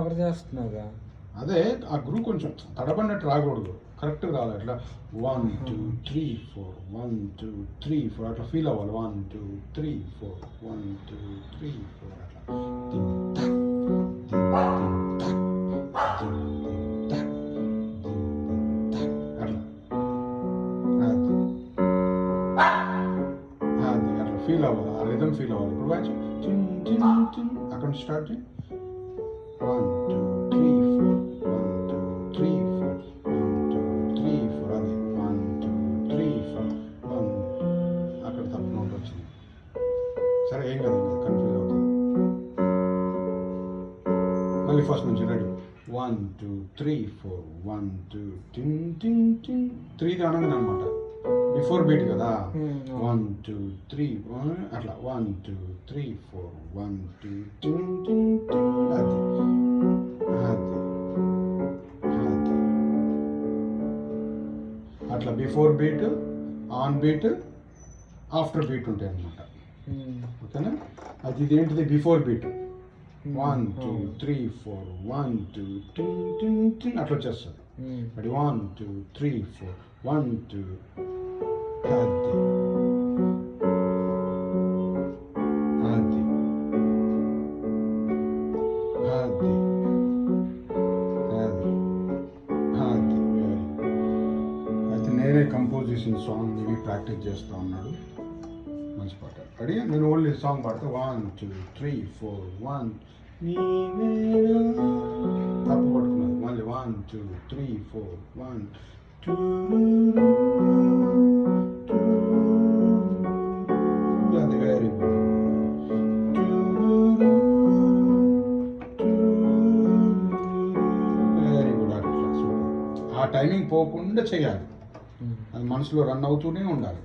Cover చేస్తున్నావుగా. అదే ఆ group కొంచెం తడబడినట్టు రాకూడదు, కరెక్ట్గా రావాలి. అట్లా 1 2 3 4 1 2 3 4 అట్లా ఫీల్ అవ్వాలి. 1 2 3 4 1 2 3 4 అట్లా tick tock tick tock tick tock tick talk అట్లా అది అట్లా ఫీల్ అవ్వాలి, ఆ రిథమ్ ఫీల్ అవ్వాలి. ఇప్పుడు వాచ్ టిన్ టిన్ టిన్ అక్కడ నుంచి స్టార్ట్ చేయి. 1 2 3 4 1 2 3 4 1 2 3 4 అది 1 2 3 4 1 అక్కడ తప్పు నోట్ వచ్చింది. సరే ఏం కదా, కన్ఫ్యూజ్ అవుతుంది. మళ్ళీ ఫస్ట్ నుంచి రెడీ. 1 2 3 4 1 2 టిన్ టిన్ టిన్ 3 అనగానే అనమాట, బిఫోర్ బీట్ కదా. 1 2 3 అట్లా 1 2 3 4 1 2 టిన్ టిన్ టిన్ అది అది అది అట్లా before beat, on beat, after beat ఉంటాయి అన్నమాట. ఓకేనా? అది ఇదేంటిది బిఫోర్ బీట్. 1 2 3 4 1 2 టిన్ టిన్ టిన్ అట్లా వచ్చేస్తుంది. అది 1 2 3 4 1 2 అది అది అది అది అది అయితే నేనే కంపోజ్ చేసిన సాంగ్ ఇవి ప్రాక్టీస్ చేస్తూ ఉన్నాడు. మంచి పాట. రెడీ? నేను ఓన్లీ సాంగ్ పాడతా. 1 2 3 4 1 తప్పు పట్టుకున్నది. మళ్ళీ 1 2 3 4 1 2 అది వెరీ గుడ్. Very good. అట్లా సూపర్. ఆ టైమింగ్ పోకుండా చేయాలి, అది మనసులో రన్ అవుతూనే ఉండాలి.